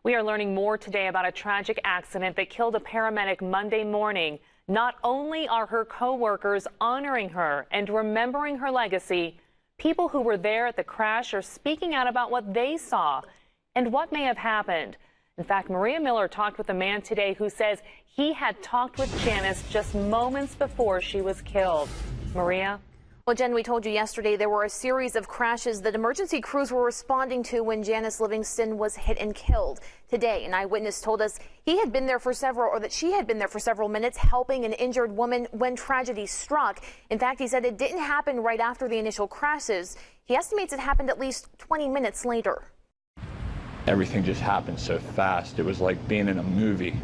We are learning more today about a tragic accident that killed a paramedic Monday morning. Not only are her co-workers honoring her and remembering her legacy, people who were there at the crash are speaking out about what they saw and what may have happened. In fact, Maria Miller talked with a man today who says he had talked with Janice just moments before she was killed. Maria? Well, Jen, we told you yesterday there were a series of crashes that emergency crews were responding to when Janice Livingston was hit and killed. Today, an eyewitness told us she had been there for several minutes helping an injured woman when tragedy struck. In fact, he said it didn't happen right after the initial crashes. He estimates it happened at least 20 minutes later. Everything just happened so fast. It was like being in a movie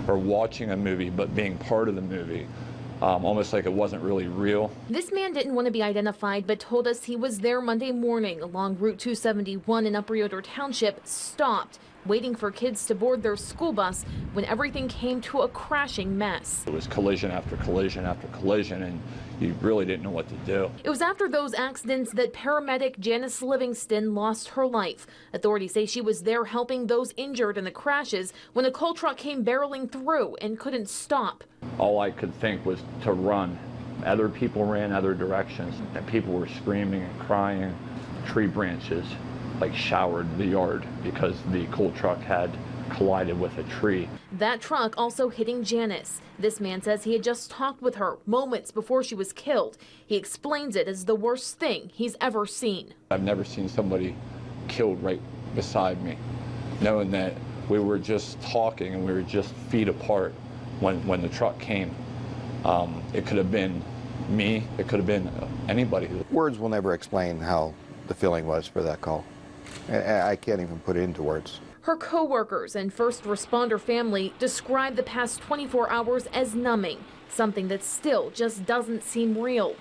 or watching a movie, but being part of the movie. Almost like it wasn't really real. This man didn't want to be identified, but told us he was there Monday morning along Route 271 in Upper YODER Township, stopped, waiting for kids to board their school bus when everything came to a crashing mess. It was collision after collision after collision, and you really didn't know what to do. It was after those accidents that paramedic Janice Livingston lost her life. Authorities say she was there helping those injured in the crashes when a coal truck came barreling through and couldn't stop. All I could think was to run. Other people ran other directions, and people were screaming and crying. Tree branches like showered the yard because the coal truck had collided with a tree. That truck also hitting Janice. This man says he had just talked with her moments before she was killed. He explains it as the worst thing he's ever seen. I've never seen somebody killed right beside me, knowing that we were just talking and we were just feet apart when the truck came. It could have been me, it could have been anybody. Words will never explain how the feeling was for that call. I can't even put it into words. Her co-workers and first responder family describe the past 24 hours as numbing, something that still just doesn't seem real.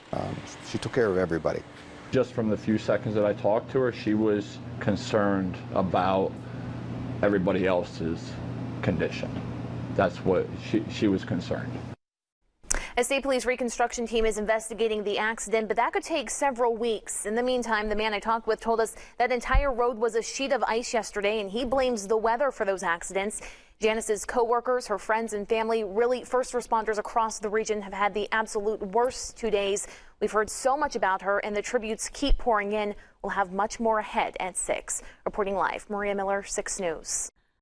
She took care of everybody. Just from the few seconds that I talked to her, she was concerned about everybody else's condition. That's what she was concerned. A state police reconstruction team is investigating the accident, but that could take several weeks. In the meantime, the man I talked with told us that entire road was a sheet of ice yesterday, and he blames the weather for those accidents. Janice's co-workers, her friends and family, really first responders across the region have had the absolute worst 2 days. We've heard so much about her, and the tributes keep pouring in. We'll have much more ahead at 6. Reporting live, Maria Miller, 6 News.